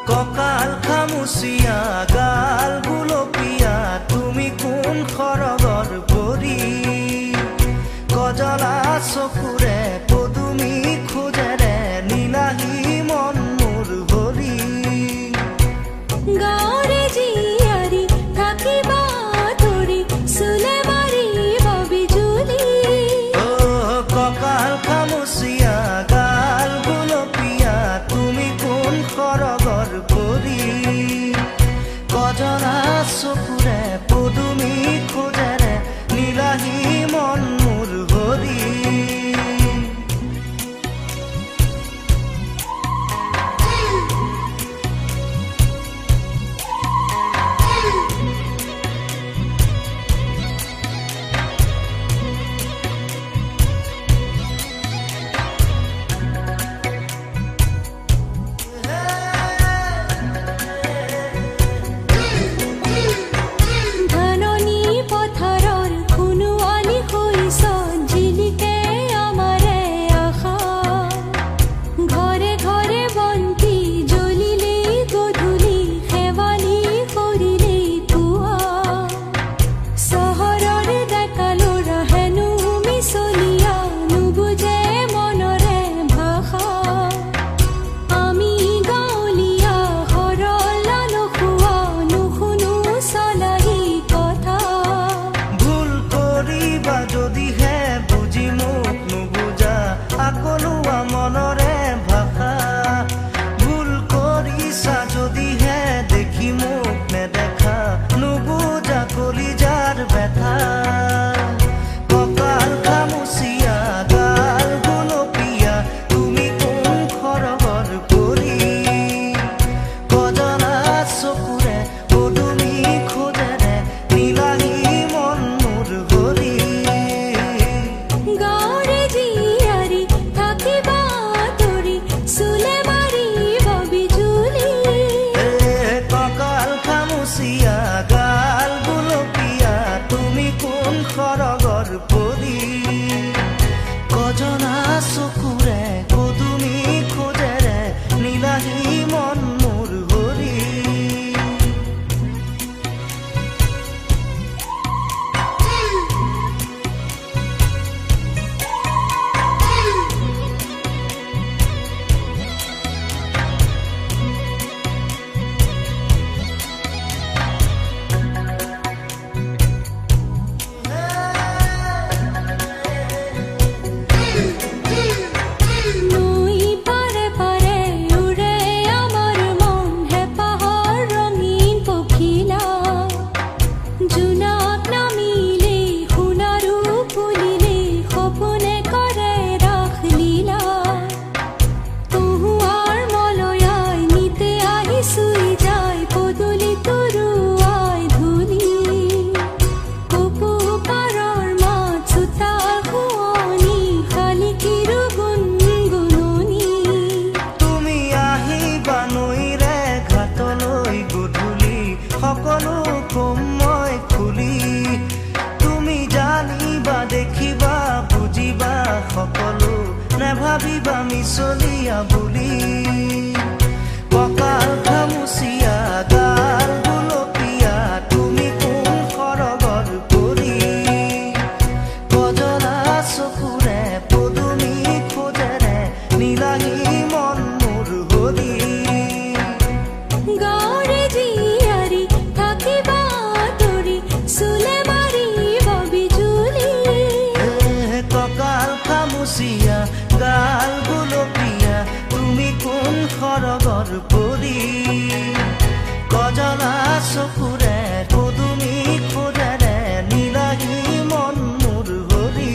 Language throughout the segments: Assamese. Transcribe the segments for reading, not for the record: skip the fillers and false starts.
ককাল খামুচিয়া গাল গুলপীয়া তুমি কোন খৰগৰ পৰি কজলা চকুৰে পদুমি খোজেৰে নীলাহী মন মোৰ ভৰি গাঁৱৰে জীয়াৰী থাকিবা ধৰি চুলে মাৰিব বিজুলী ককাল খামুচিয়া গাল গুলপীয়া তুমি কোন খৰগৰ পৰি কজলা চকুৰে পদুমি খোজেৰে নীলাহী মন মোৰ ভৰি ধাননি পথাৰৰ সোণোৱালী শৈশৱ জিলিকে আমাৰে আশা ঘৰে ঘৰে বন্তি জ্বলিলেই গধূলি শেৱালি কৰিলেই পুৱা চহৰৰ ডেকা ল'ৰা হেনো মিছলীয়া নুবুজে মনৰে ভাষা আমি গাঁৱলীয়া সৰলা নখোৱা নুশুনো চলাহী কথা ভুল কৰিবা যদিহে বুজি মোক নুবুজা আকলোৱা মনৰে ভাষা ভুল কৰিছা যদিহে দেখি মোক নেদেখা নুবুজা কলিজাৰ ব্যথা ককাল খামুচিয়া গাল গুলপীয়া তুমি কোন খৰগৰ পৰি কজলা চকুৰে পদুমি খোজেৰে নীলাহী মন মোৰ ভৰি গাঁৱৰে জীয়াৰী থাকিবা ধৰি চুলে মাৰিব বিজুলী ককাল খামুচিয়া গাল গুলপীয়া তুমি কোন খৰগৰ পৰি কজলা চকুৰে পদুমি খোজেৰে নীলাহী মন মোৰ ভৰি নৈ পাৰে পাৰে উৰে আমাৰ মন হেঁপাহৰ ৰঙীন পখিলা জোনাক নামিলে সোণাৰু ফুলিলে সপোনে কৰে ৰাসলীলা তহুৱাৰ মলয়াই নিতে আহি চুই যায় পদূলি তৰুৱাই ধূলি কপৌ পাৰৰ মাত চোতাল শুৱনি শালিকীৰো গুণগুণনি তুমি আহিবা নৈৰে ঘাটলৈ গধূলি সকলো কম মই খুলি তুমি জানিবা দেখিবা বুজিবা সকলো নেভাবিবা মিছলীয়া বুলি ককাল খামুচিয়া গাল গুলপীয়া তুমি কোন খৰগৰ পৰি কজলা চকুৰে পদুমি খোজেৰে নীলাহী মন মোৰ ভৰি গাঁৱৰে জীয়াৰী থাকিবা ধৰি চুলে মাৰিব বিজুলী ককাল খামুচিয়া গাল গুলপীয়া তুমি কোন খৰগৰ পৰি কজলা চকুৰে পদুমি খোজেৰে নীলাহী মন মোৰ ভৰি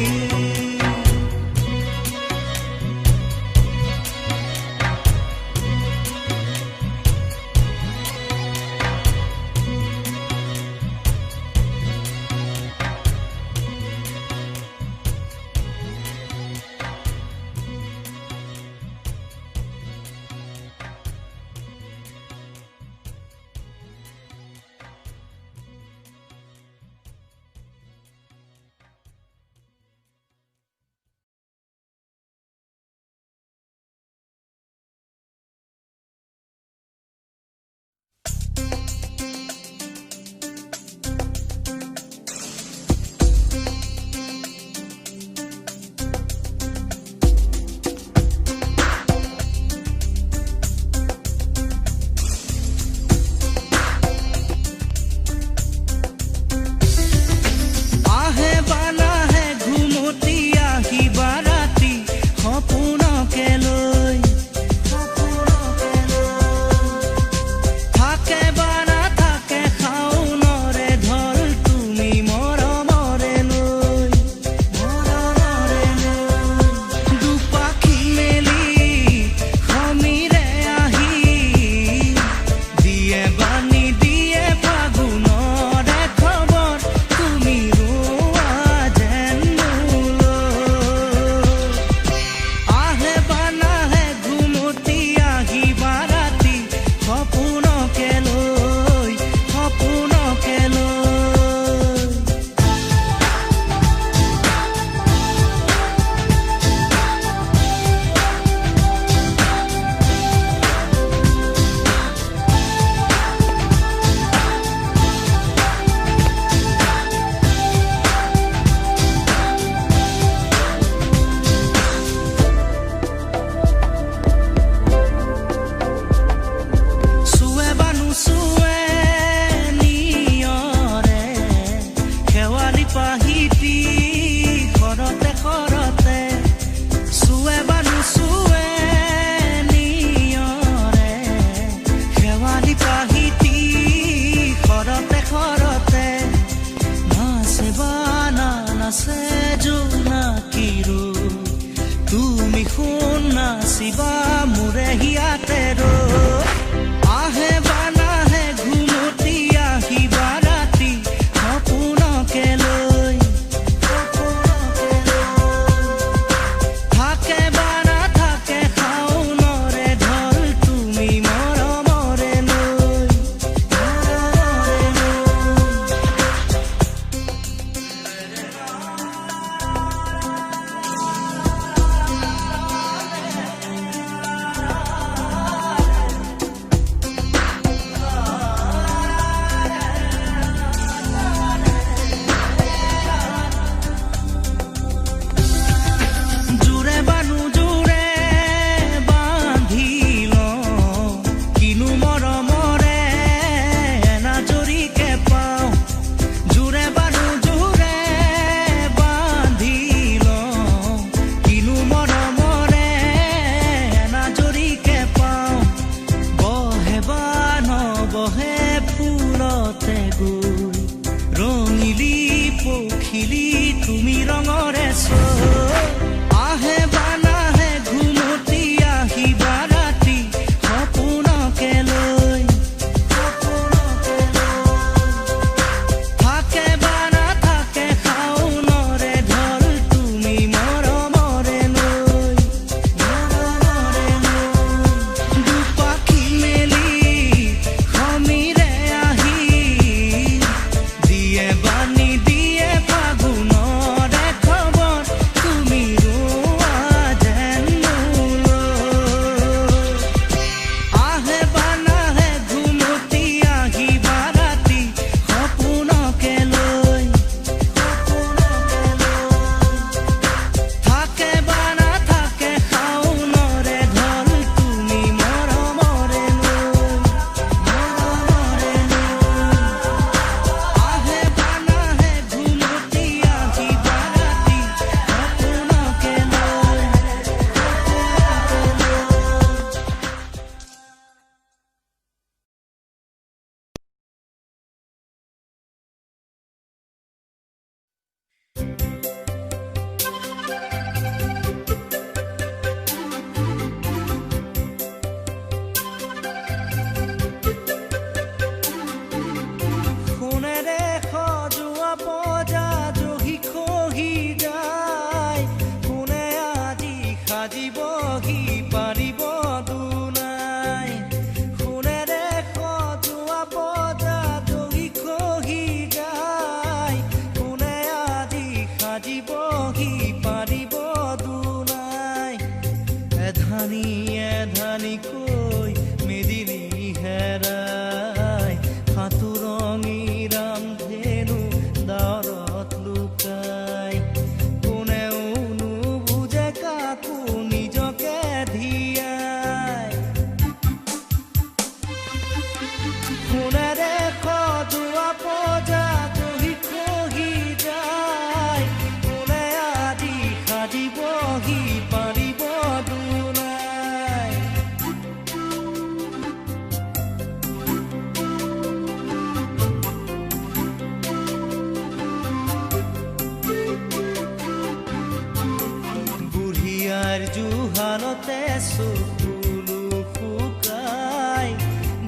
চকুলো শুকাই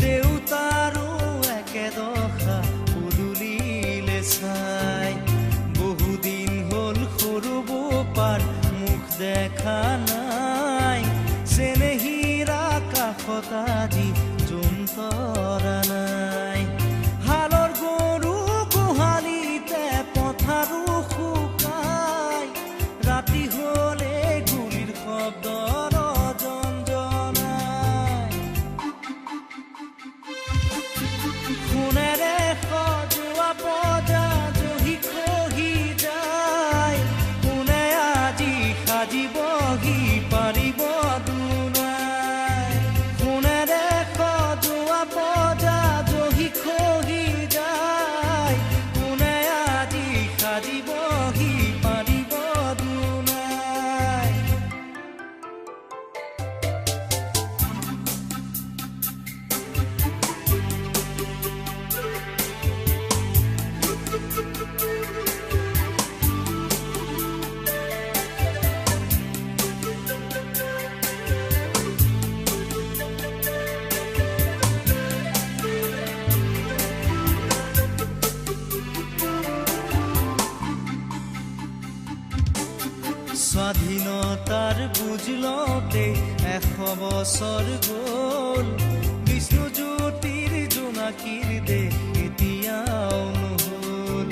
দেউতাৰো একেদশা পদূলিলে চাই বহুদিন হ'ল সৰু বোপাৰ মুখ দেখা নাই চেনেহীৰ আকাশত আজি জোন তৰা নাই হালৰ গৰু গোহালিতে পথাৰো শুকাই ৰাতি হ'লে গুলিৰ শব্দৰ জঞ্জনাই সোণেৰে সজোৱা পজা জহি খহি যায় কোনে আজি সাজিবহি পাৰিব দুনাই সোণেৰে সজোৱা পজা জহি খহি যায় কোনে আজি সাজিবহি পাৰিব দুনাই স্বাধীনতাৰ বুজ লওঁতে 100 বছৰ গ'ল বিষ্ণুজ্যোতিৰ জোনাকীৰ দেশ এতিয়াও নহ'ল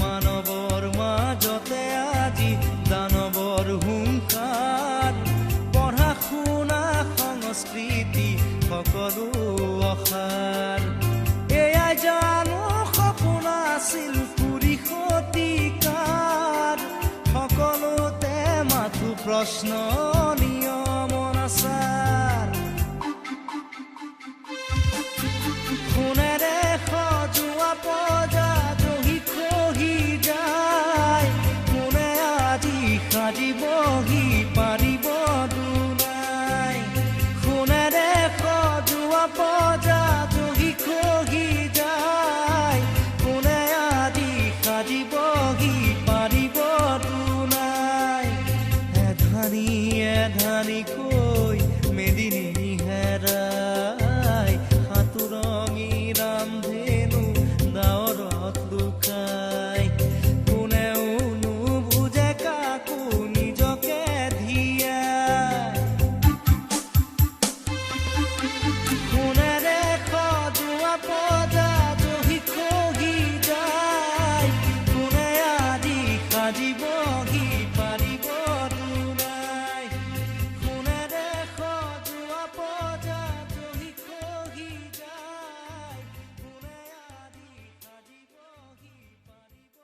মানৱৰ মাজতে আজি দানৱৰ হুংকাৰ পঢ়া শুনা সংস্কৃতি সকলো অসাৰ এয়াই জানো সপোন আছিল পুৰি শতিকাৰ সকলোতে মাথো প্ৰশ্ন নিয়ম আচাৰ সোণেৰে সজোৱা পজা জহি খহি যায় কোনে আজি সাজিবহি পাৰিব দুনাই সোণেৰে সজোৱা পজা জহি খহি যায় কোনে আজি সাজিবহি পাৰিব দুনাই এধানিকৈ মেদিনী হেৰাই সাঁতুৰঙি ৰামধেনু ডাৱৰত লুকাই কোনেও নুবুজে কাকো নিজকে ধিয়াই সোণেৰে সজোৱা পজা জহি খহি যায় কোনে আজি সাজিবহি পাৰিব দুনাই সোণেৰে সজোৱা পজা জহি খহি যায় কোনে আজি সাজিবহি পাৰিব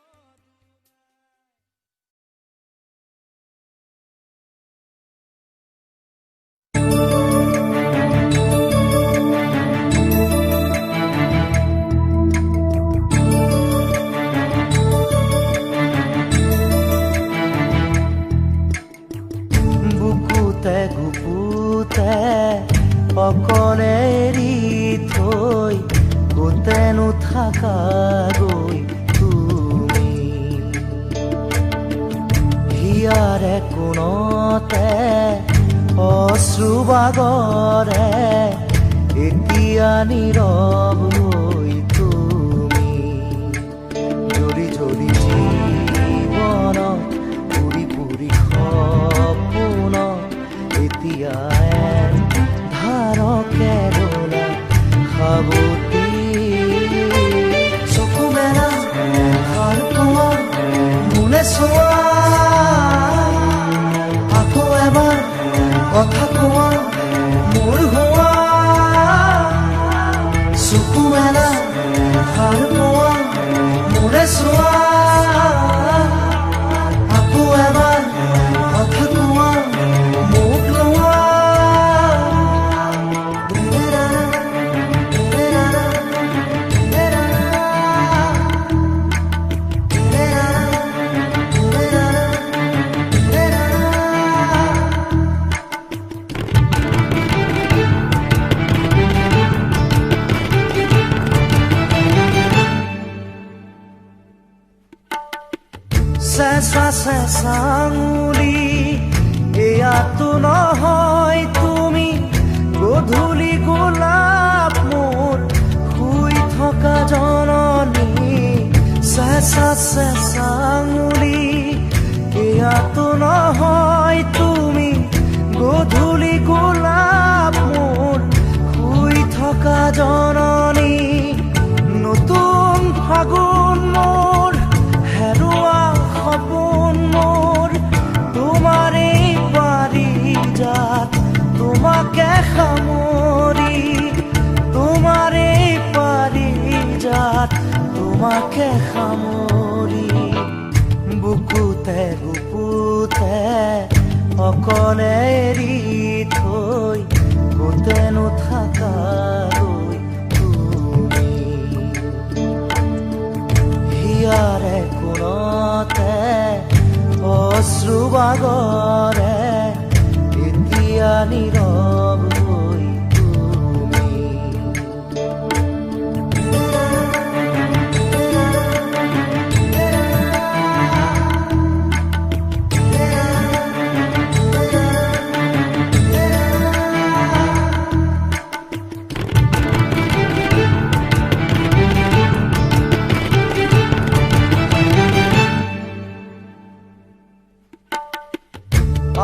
বুকুতে গুপুতে অকলে এৰি থৈ গোটেনো থাকাগৈ তুমি হিয়াৰে কোণতে অশ্ৰু বাগৰে এতিয়া নীৰৱ হৈ তুমি জ্বলি জ্বলি জীৱনত পুৰি পুৰি সপোন এতিয়া ধাৰকে দোলা সাবতি চকু মেলা সাৰ পোৱা মোলে চোৱা আকৌ এবাৰ কথা কোৱা মোৰ হোৱা চকু মেলা সাৰ পোৱা মোলে চোৱা আকৌ এবাৰ কথা কোৱা মোক লোৱা চেঁচা চেঁচা আঙুলি এয়াতো নহয় চেঁচা চেঁচা আঙুলি এয়াতো নহয় তুমি গধূলি গোলাপ মোৰ শুই থকা জননী নতুন ফাগুন মোৰ হেৰুৱা সপোন মোৰ তোমাৰে পাৰিজাত তোমাকে সামৰি তোমাৰে পাৰিজাত তোমাকে সামৰি বুকুতে বুকুতে অকলে এৰি থৈ গোটেনো থাকালৈ তুমি হিয়াৰে কোণতে অশ্ৰু বাগৰে এতিয়া নীৰৱ হৈ তুমি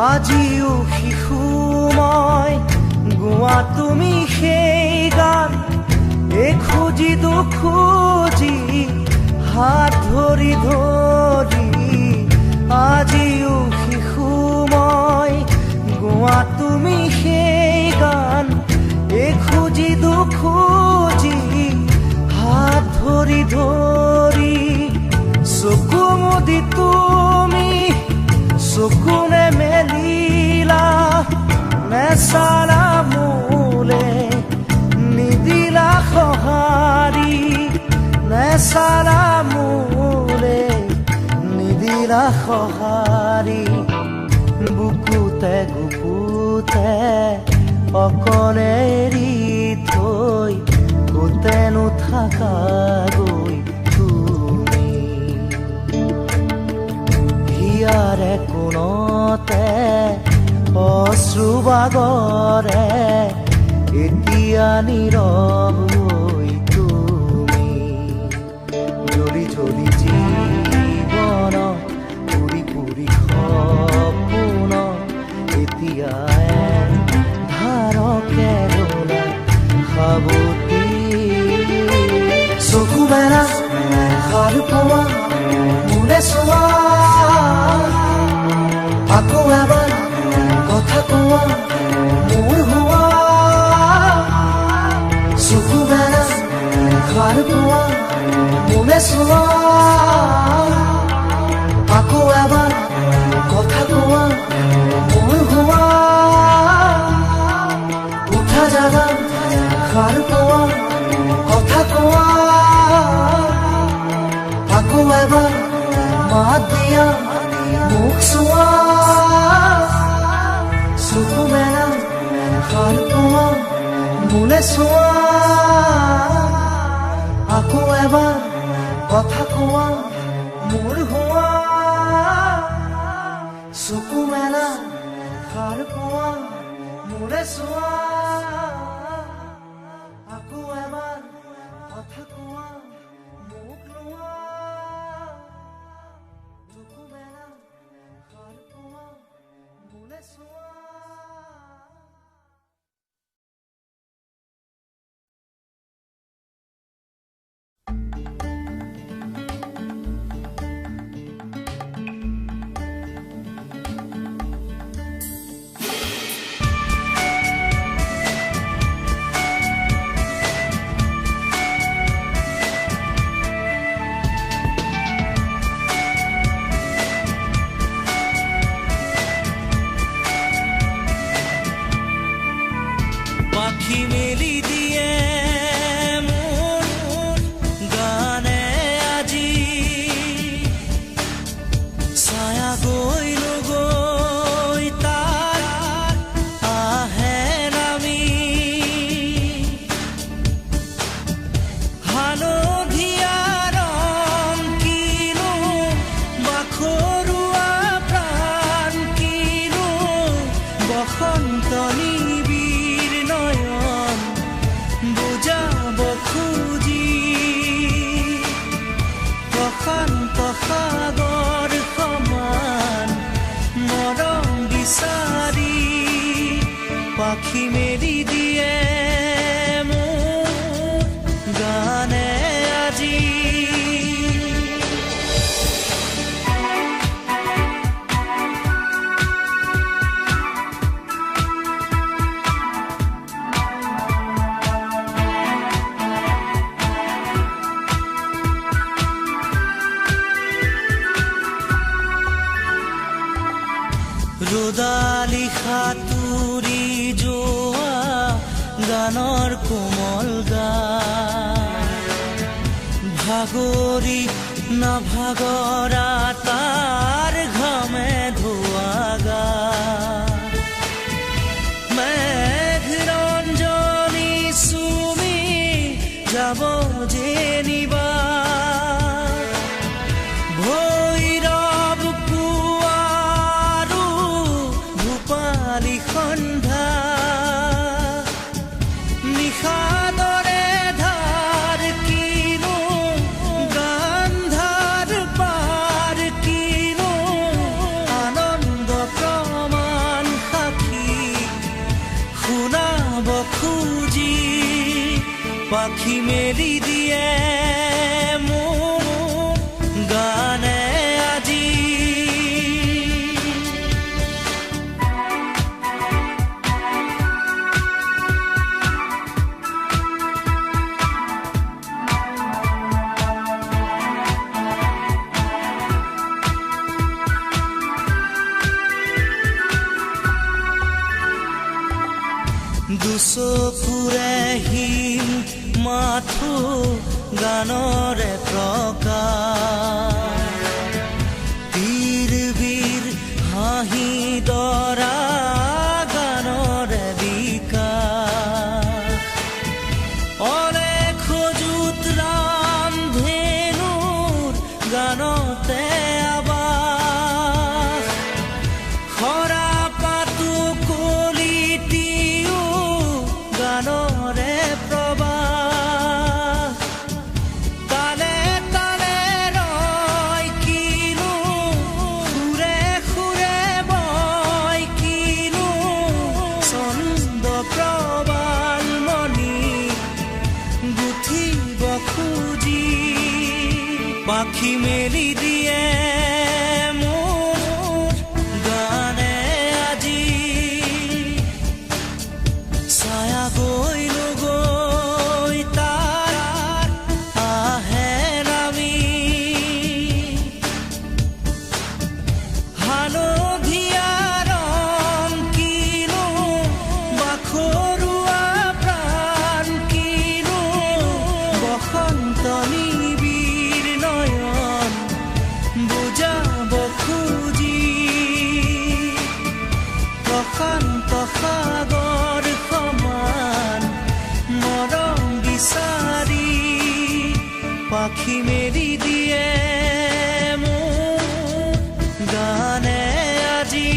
আজিও শিশু মই গোৱা তুমি সেই গান এখুজি দুখুজি হাত ধৰি ধৰি আজিও শিশু মই গোৱা তুমি সেই গান এখুজি দুখুজি হাত ধৰি ধৰি চকু মুদি তুমি চকুনে মেলিলা নেচালা মোলে নিদিলা সঁহাৰি নেচালা মোলে নিদিলা সঁহাৰি বুকুতে গুপুতে অকলে এৰি থৈ গোটেনো থাকাগৈ তুমি হিয়াৰে কোণতে অশ্ৰু বাগৰে এতিয়া নীৰৱ হৈ তুমি জ্বলি জ্বলি জীৱন পুৰি পুৰি সপোন এতিয়া ধাৰকে ৰোলা সাৱতি চকু মেলা সাৰ পোৱা মোলে চোৱা আকৌ এবাৰ কথা কোৱা মোৰ হোৱা চকু মেলা সাৰ পোৱা মোলে চোৱা আকৌ এবাৰ কথা কোৱা মোৰ হোৱা উঠা জাগা সাৰ পোৱা কথা কোৱা আকৌ এবাৰ মাত দিয়া মুখ চোৱা চকু মেলা সাৰ পোৱা মোলে চোৱা আকৌ এবাৰ কথা কোৱা মোৰ হোৱা চকু মেলা সাৰ পোৱা মোলে চোৱা আকৌ এবাৰ কথা কোৱা মুখ লোৱা চকু মেলা সাৰ পোৱা মোলে চোৱা গানৰ কোমল গান ভাগৰি নাভাগৰা তাৰ ঘামে ধোৱা গান মেঘৰঞ্জনী চুমি যাব যেনিবা ভৈৰৱ পুৱাৰো ভূপালী সন্ধ্যা নিশাদৰে ধাৰ কিনো গান্ধাৰ পাৰ কিনো আনন্দ প্ৰমাণ সাক্ষী শুনাব খুজি পাখি মেলি দিয়ে মোৰ গানে আজি দুচকুৰে হিম মাথো গানৰে প্ৰকাশ বীৰ বীৰ হাঁহি দৰা গানৰে বিকাশ অনেক সজুত ৰাম ধেনুৰ গানতে আবাস খৰা পাতো কলিটিও গানৰে প্ৰবাহ তালে তালে ৰয় কিনো সুৰে সুৰে বয় কিনো ছন্দ প্ৰবাল মণি গুঠিব খুজি পাখি মেলি দিয়ে মোৰ গানে আজি ছায়া গৈ নগৈ তাৰ আহে নামি হালধীয়া ৰং কিনো বাখৰুৱা প্ৰাণ কিনো বসন্ত নিবিৰ নয়ন বুজাব খুজি প্ৰশান্ত সাগৰ সমান মৰম বিচাৰি পাখি মেলি দিয়ে মোৰ গানে আজি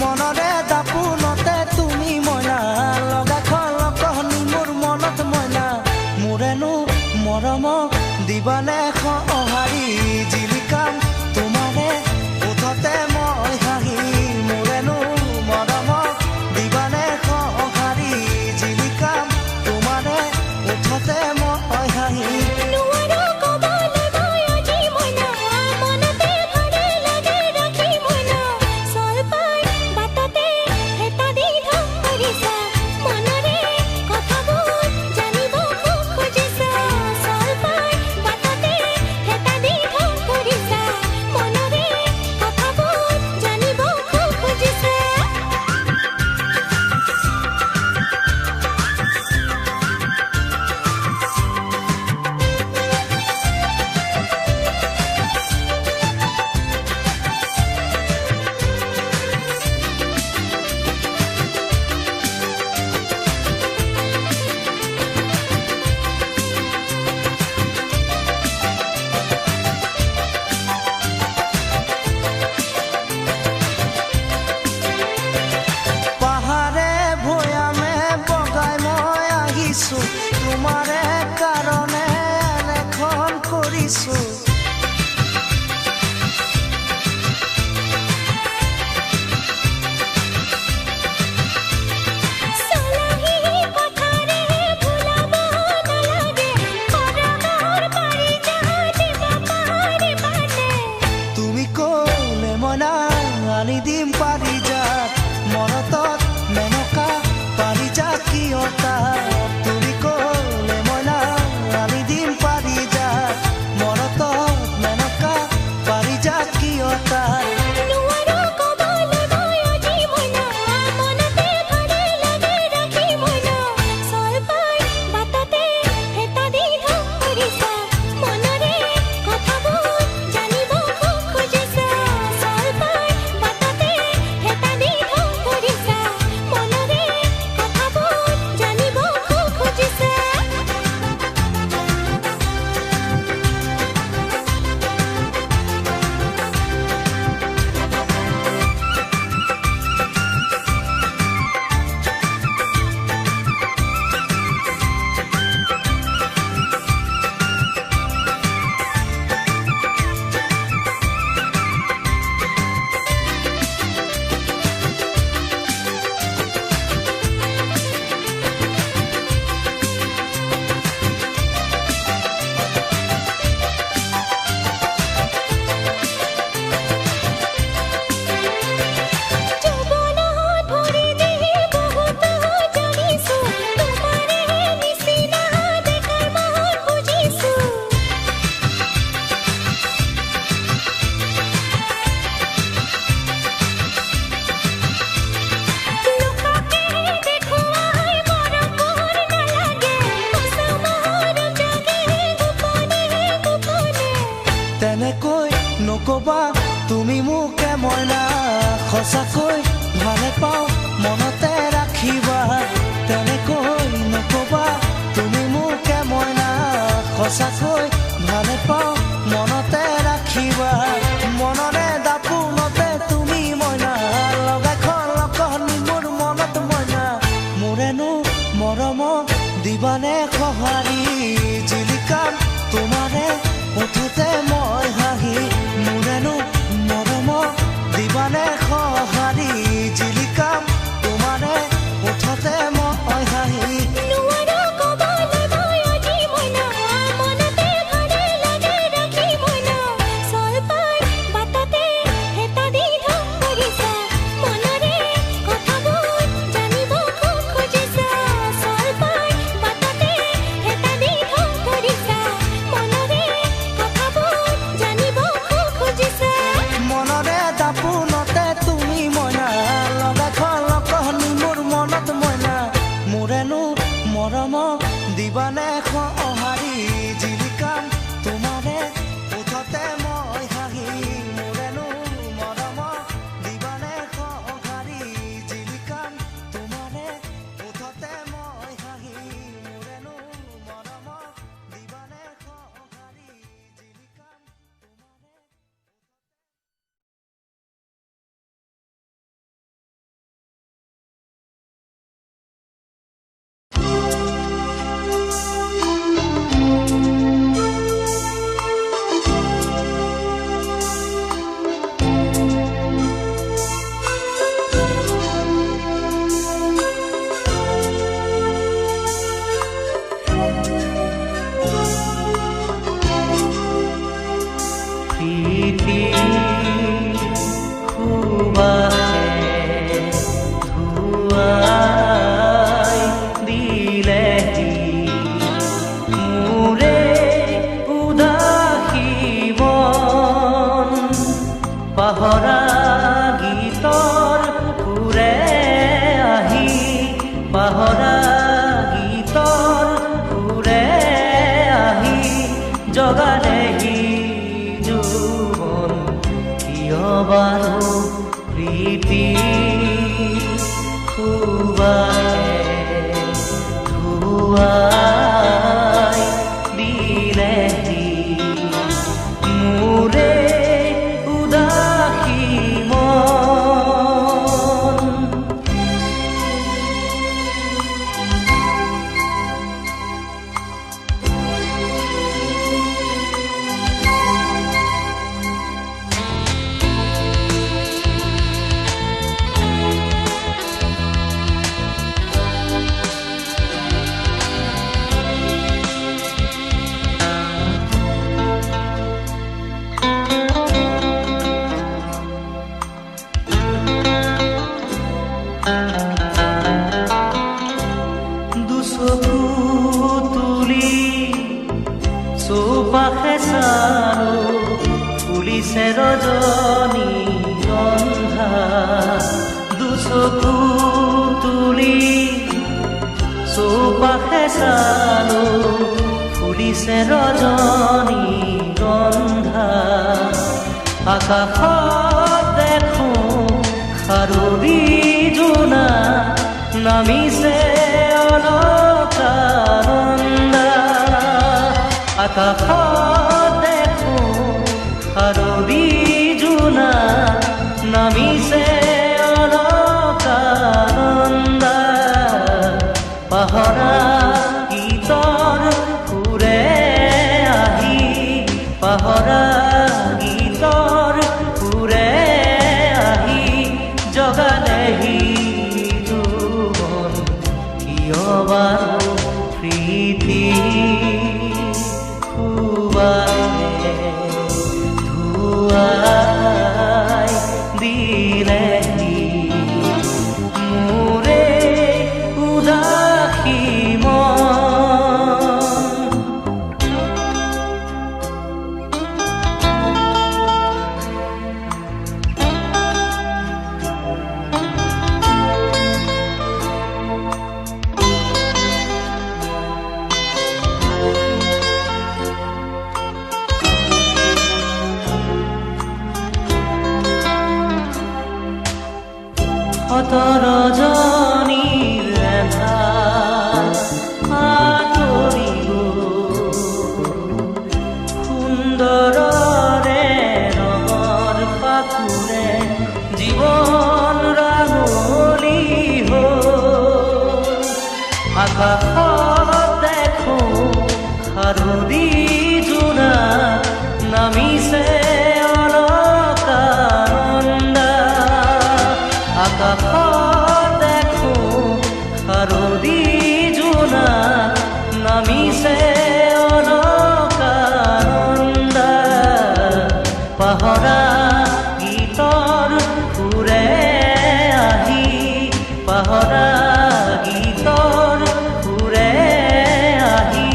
মনৰে দাপোনতে তুমি মইনা লগা খলকনি মোৰ মনত মইনা মোৰেনো মৰম দিবানে সঁহাৰি জিলিকাম তোমাৰে ওঠতে মই হাঁহি মোৰেনো মৰম দিবানে সঁহাৰি জিলিকাম তোমাৰে ওঠতে মই হাঁহি নোৱাৰো ক'বলৈ মই আজি মইনা মনতে ভালে লাগে ৰাখি মইনা চল পাই বাটতে হেতা দি ধৰিছা মনৰে কথাবোৰ জানিব খুব খুজিছা চল পাই বাটতে আনি দিম পাৰিজাত মৰতত মেনকা পাৰিজাত কিয়তা তুমি ক'লে মইনা আনি দিম পাৰিজাত মৰতত মেনকা পাৰিজাত কিয়তা নোৱাৰো ক'বলৈ মই আজি মইনা মনতে ভালে লাগে ৰাখি মইনা চল পাই বাটতে হেতা দি ধৰিছা মনৰে কথাবোৰ জানিব খুব খুজিছা চল পাই বাটতে হেতা দি ধৰিছা মনৰে কথাবোৰ জানিব খুব খুজিছা জীৱনত ভৰি দি বহুত জানিছো তোমাৰে নিচিনা দেখাৰ মন বুজিছো লোককে দেখুৱাই মৰমৰ নালাগে সঁচা মৰম জাগে গোপনে গোপনে তেনেকৈ নকবা তুমি মোকে মইনা সঁচাকৈ ভালে পাওঁ মনতে ৰাখিবা তেনেকৈ নকবা তুমি মোকে মইনা সঁচাকৈ ভালে পাওঁ মনতে ৰাখিবা মনৰে দাপোনতে তুমি মইনা লগাই খলকনি মোৰ মনত মইনা মোৰেনো মৰম দিবানে সঁহাৰি জিলিকাম তোমাৰে উঠোতে মই হাঁহি মোৰেনো মৰম দিবানে সঁহাৰি জিলিকাম তোমাৰে উঠোতে মই হাঁহি নোৱাৰো ক'বলৈ মই আজি মইনা মনতে ভালে লাগে ৰাখি মইনা চল পাই বাটতে হেতা দি ধৰিছা মনৰে কথাবোৰ জানিব খুব খুজিছা চল পাই বাটতে হেতা দি ধৰিছা মনৰে কথাবোৰ জানিব খুব খুজিছা মনৰে দাপোনতে তুমি মইনা লগাই খলকনি মোৰ মনত মইনা মোৰেনো মৰম দিবানে সঁহাৰি জিলিকাম তোমাৰে উঠতে মই হাঁহি মোৰেনো মৰম দিবানে সঁহাৰি জিলিকাম তোমাৰে উঠতে মই হাঁহি মোৰেনো মৰম দিবানে সঁহাৰি জিলিকাম তোমাৰে প্ৰীতি সুবাসে ধুৱাই দিলেহি মোৰে উদাসী মন পাহৰা গীতৰ সুৰে আহি পাহৰা গীতৰ সুৰে আহি জগালেহি জীৱন কিয় বাৰু প্ৰীতি সুবাসে ধুৱাই দিলেহি মোৰে উদাসী মন ফুলিছে ৰজনী গন্ধা দুচকু তুলি চৌপাশে চালো ফুলিছে ৰজনী গন্ধা আকাশত দেখো খাৰুৰী জোনা নামিছে অলকানন্দা আকাশত দেখো খাৰুৰী জোনা নামিছে অলকানন্দা পাহৰা গীতৰ সুৰে আহি পাহৰা গীতৰ সুৰে আহি জগালেহি জীৱন কিয় বাৰু প্ৰীতি খুৱালে ধুৱাই দিলেহি মোৰে উদাসী ৰজনীৰ ৰেধা আঁতৰি গ'ল সুন্দৰৰে ৰঙৰ পাখুৰে জীৱন ৰাঙলী হ'ল আকাশত দেখো খাৰুৰী জোনা নামিছে অলকানন্দা আকাশত দেখো খাৰুৰী জোনা নামিছে অলকানন্দা পাহৰা গীতৰ সুৰে আহি পাহৰা গীতৰ সুৰে আহি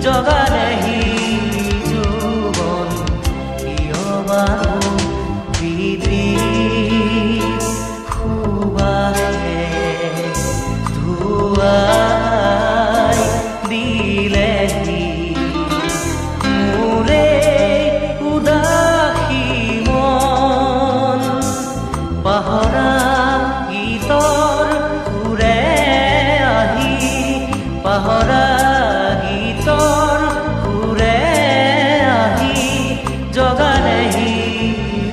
জগালেহি জীৱন কিয় বাৰু প্ৰীতি ধুৱাই দিলেহি মোৰে উদাসী মন পাহৰা গীতৰ সুৰে আহি পাহৰা গীতৰ সুৰে আহি জগালেহি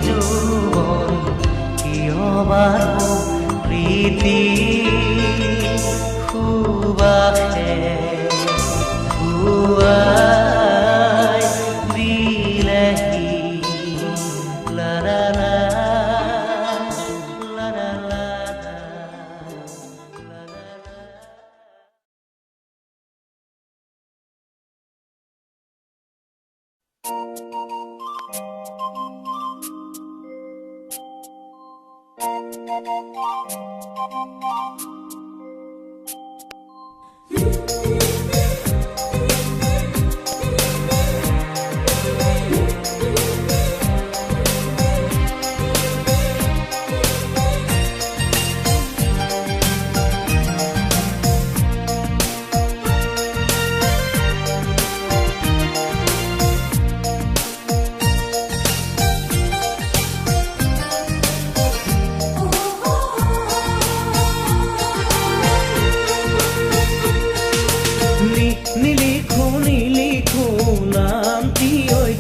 জীৱন কিয় বাৰু প্ৰীতি খুৱালে ধুৱাই দিলেহি লা লা লা লা লা লা লা লা।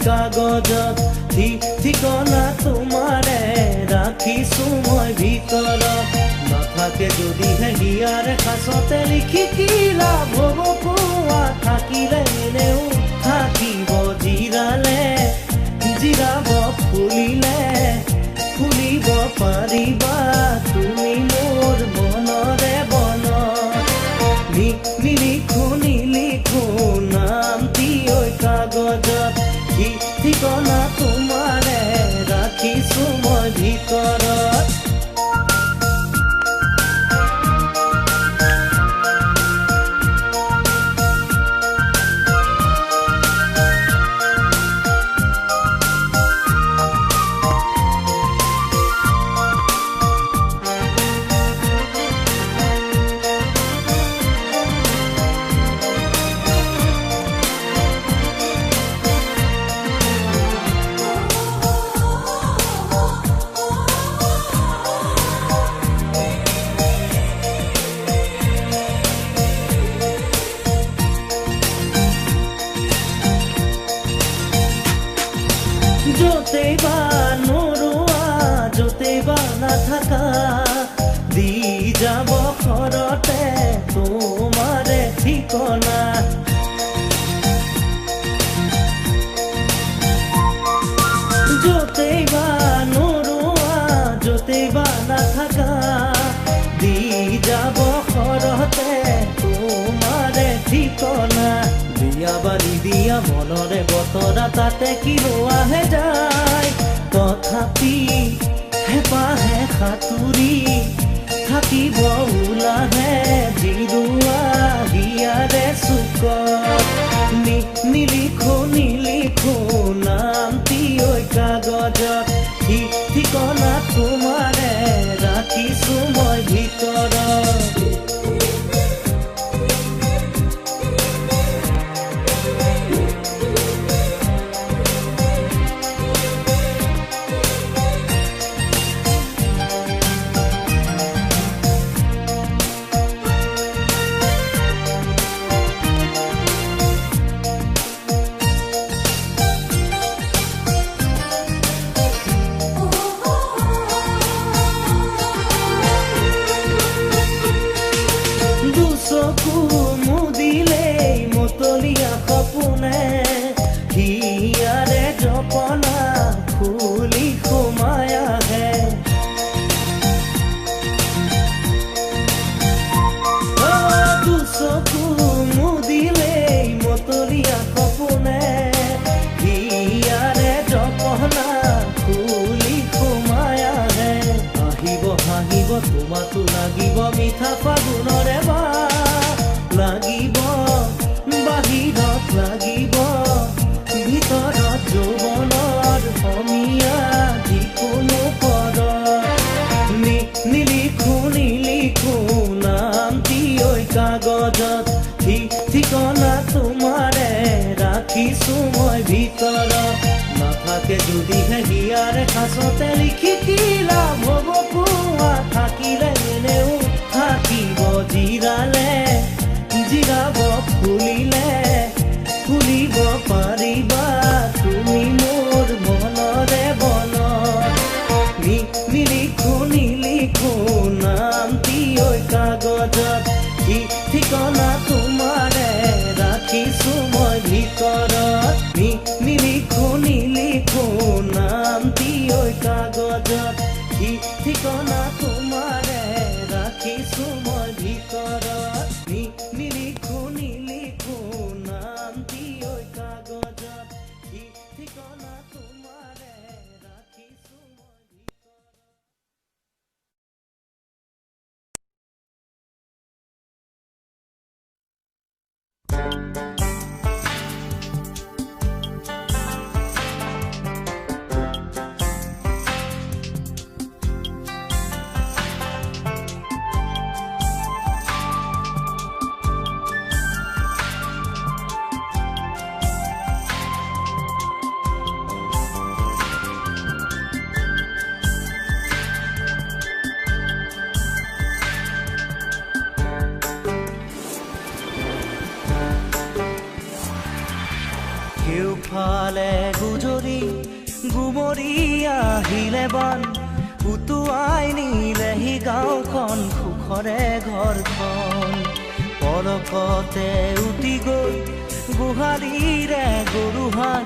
কাগজত ঠিকনা তোমাৰে ৰাখিছো মই ভিতৰত নাথাকে যদিহে হিয়াৰ কাষতে লিখি কি লাভ হ'ব কোৱা থাকিলে এনেও থাকিব জিৰালে জিৰাব ফুলিলে ফুলিব পাৰিবা তুমি মোৰ মনৰে বনত নিলিখো নামটি ঐ কাগজত ঠিকনা তোমাৰে ৰাখিছো মই ভিতৰত নাথাকা দি যাব ঘৰতে তোমাৰে ঠিকনা য'তেই বা নোৰোৱা য'তেই বা নাথাকা দি যাব ঘৰতে তোমাৰে ঠিকনা দিয়া বালি দিয়া মনৰে বতৰা তাতে কি ৰোৱাহে যায় তথাপি হেঁপাহে সাঁতুৰি থাকিব ওলাহে জিৰোৱা হিয়াৰে চুকত নিলিখো নামটি ঐ কাগজত ঠিকনা তোমাৰে ৰাখিছো মই ভিতৰত তোমাতো লাগিব মিঠা ফাগুনৰে বা লাগিব বাহিৰত লাগিব ভিতৰত যৌৱনৰ সমীয়া যিকোনো পদত নিলিখো নামটি ঐ কাগজত ঠিকনা তোমাৰে ৰাখিছো মই ভিতৰত নাথাকে যদিহে হিয়াৰে সাঁচতে লিখি কি লাভ হ'ব কোৱা থাকিলে এনেও থাকিব জিৰাব ফুলিব পাৰিবা তুমি মোৰ মনৰে বনত নিলিখো নামটি ঐ কাগজত ঠিকনা তোমাৰে ৰাখিছো মই ভিতৰত নিলিখো নামটি ঐ কাগজত ঠিকনা তোমাৰে ৰাখিছো মই ভিতৰত নিলিখো নামটি ঐ কাগজত ঠিকনা তোমাৰে ৰাখিছো মই ভিতৰত কেউফালে গুজৰি গুমৰি আহিলে বান উটুৱাই নিলেহি গাঁওখন সুখৰে ঘৰখন পলকতে উটি গৈ গোহালিৰে গৰুহান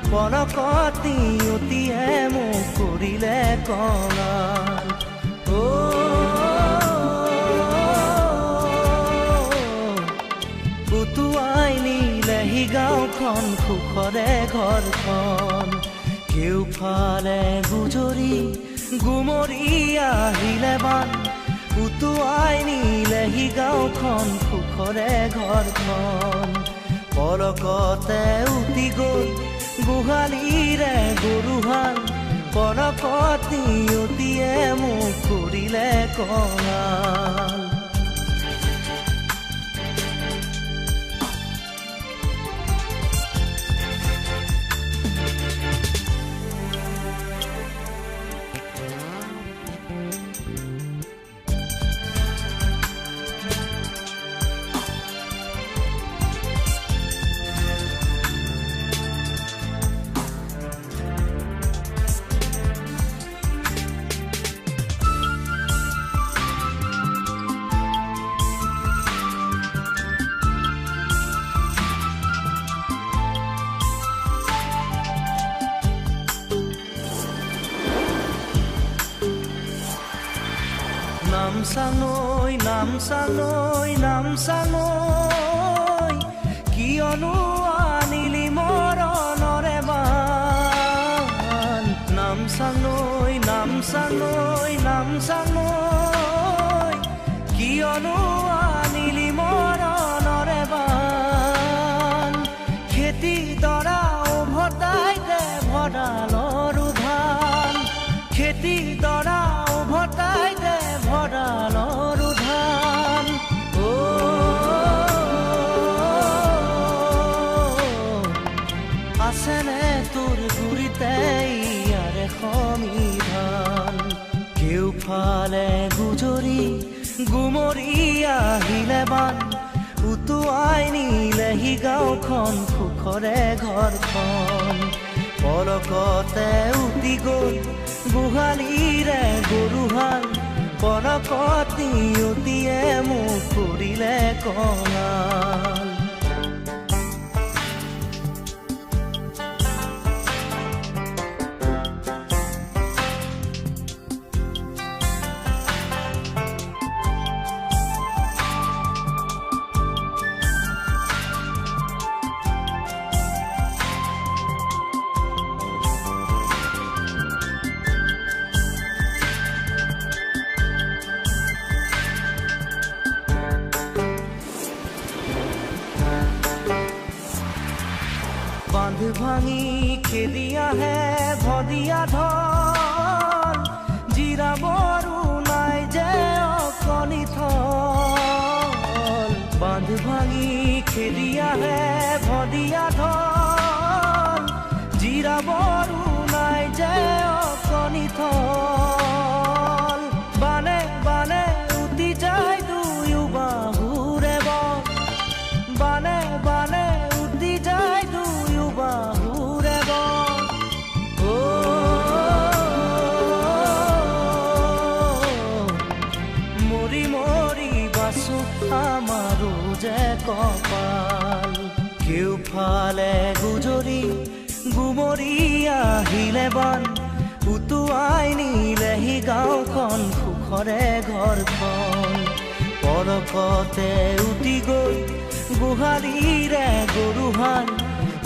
পলকত নিয়তিয়ে মোক কৰিলে কঙাল উটুৱাই নিলেহি গাঁওখন সুখৰে ঘৰখন কেউফালে গুজৰি গুমৰি আহিলে বান উটুৱাই নিলেহি গাঁওখন সুখৰে ঘৰখন পলকতে উটি গৈ গোহালিৰে গৰুহাল পলকত নিয়তিয়ে মোক কৰিলে কঙাল নামচাঙৈ নামচাঙৈ নামচাঙৈ কিয়নো আনিলি মৰণৰে বান নামচাঙৈ নামচাঙৈ নামচাঙৈ কিয়নো আনিলি মৰণৰে বান খেতি দৰা উভতাই দে ভঁৰালৰ ধান খেতি দৰা উভতাই দে ভঁৰালৰ ধান আছেনে তোৰ গুৰিতে ইয়াৰে সমিধান কেউফালে গুজৰি গুমৰি আহিলে বান উটুৱাই নিলেহি গাঁওখন সুখৰে ঘৰখন পলকতে উটি গ'ল গোহালিৰে গৰুহাল পলকতি উটিয়ে মোক কৰিলে কঙাল বান্ধ ভাঙি খেদি আহে ভদিয়া ঢল জিৰাবৰো নাই যে অকণি থল বান্ধ ভাঙি খেদি আহে ভদিয়া ঢল জিৰাবৰো নাই যে অকণি থল বানে বানে উটি যায় দুয়ো বাহুৰে বল বানে বানে উটি যায় বাহুৰে বল মৰি মৰি বাচো আমাৰো যে কপাল কেউফালে গুজৰি গুমৰি আহিলে বান উটুৱাই নিলেহি গাঁওখন সুখৰে ঘৰখন পলকতে উটি গ'ল গোহালিৰে গৰুহাল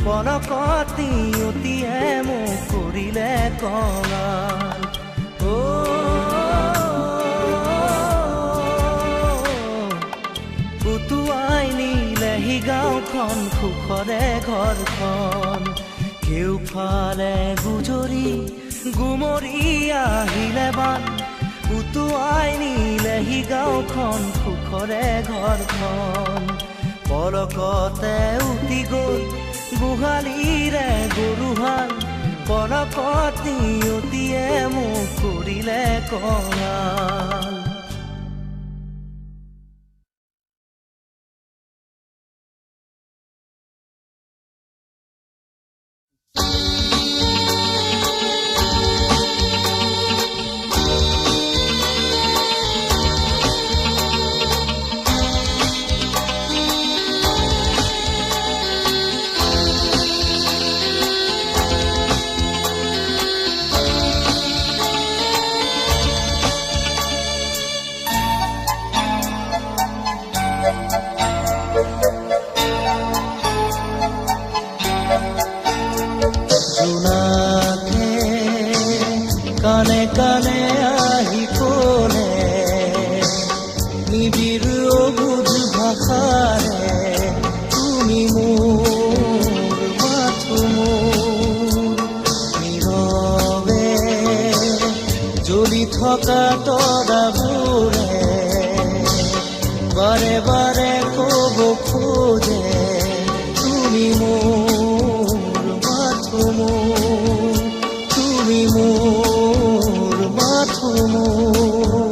পলকতি উটিয়ে মোক কৰিলে কঙাল উটুৱাই নিলেহি গাঁওখন সুখৰে ঘৰখন কেউফালে গুজৰি গুমৰি আহিলে বান উটুৱাই নিলেহি গাঁওখন সুখৰে ঘৰখন পলকতে উটি গ'ল গোহালিৰে গৰুহাল পলকতি উটিয়ে মোক কৰিলে কঙাল কানে কানে আহি ক'লে নিবিড় অবুধ ভাষাৰে তুমি মোৰ মাথো মোৰ নীৰৱে জ্বলি থকা তৰাবোৰে বাৰে বাৰে ক'ব খোজে তুমি মোৰ মাথো মোৰ তুমি মোৰ মাথো মোৰ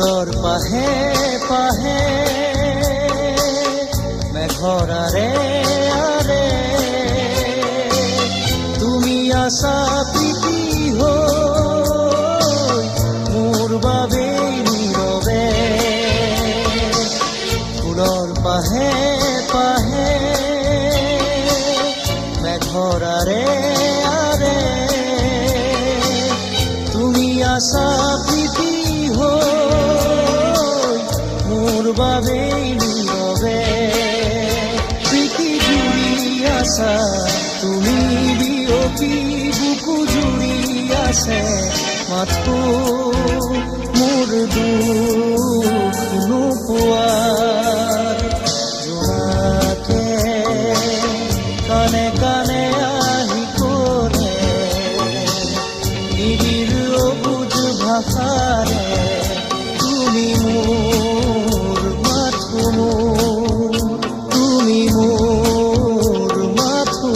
ফুলৰ পাহে পাহে মেঘৰ আৰে আৰে তুমি আছা প্ৰীতি হৈ মোৰ বাবে নীৰৱে ফুলৰ পাহে পাহে মেঘৰ আৰে আৰে তুমি আছা প্ৰীতি হৈ মোৰ বাবে নীৰৱে প্ৰীতি জুৰি আছা তুমি বিয়পি বুকু জুৰি আছে মাথো মোৰ দুখ নোপোৱাৰ জোনাকে কানে কানে আহি ক'লে নিবিড় অবুজ ভাষাৰে তুমি মোৰ মাথো তুমি মোৰ মাথো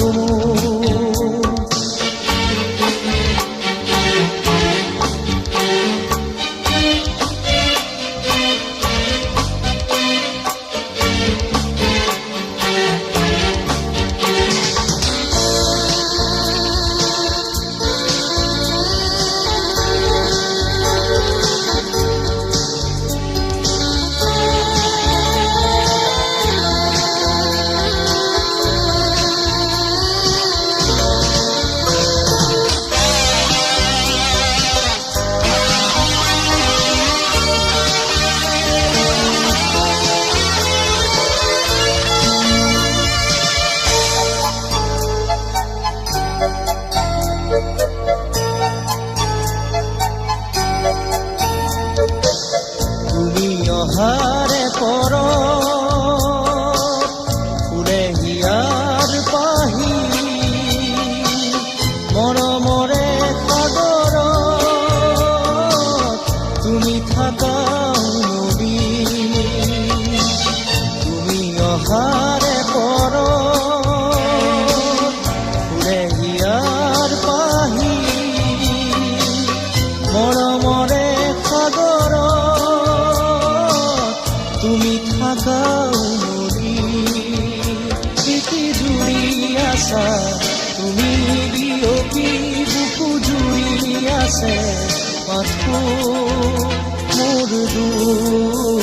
তুমি অহাৰে পৰ ফুলে হিয়াৰ পাহি মৰমৰে সাগৰ তুমি থাকা নদী তুমি অহাৰে পৰ ফুলে হিয়াৰ পাহি মৰমৰে সাগৰ তুমি থাকা নদী প্ৰীতি জুৰি আছা তুমি বিয়পি বুকু জুৰি আছে মাথো মোৰ দুখ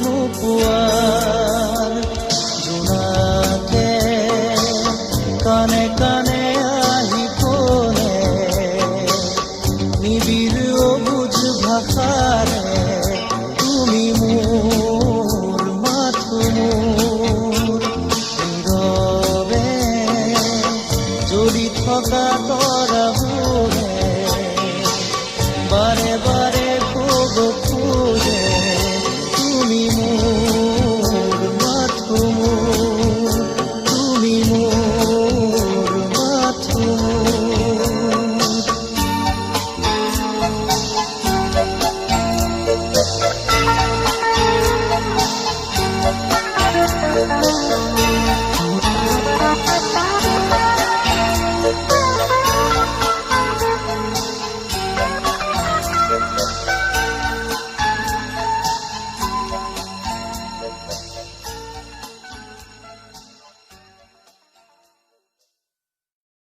নোপোৱাৰ জোনাকে কানে কানে আহি ক'লে নিবিড় অবুজ ভাষাৰে তুমি মোৰ মাথো নীৰৱে জ্বলি থকা তৰাবোৰ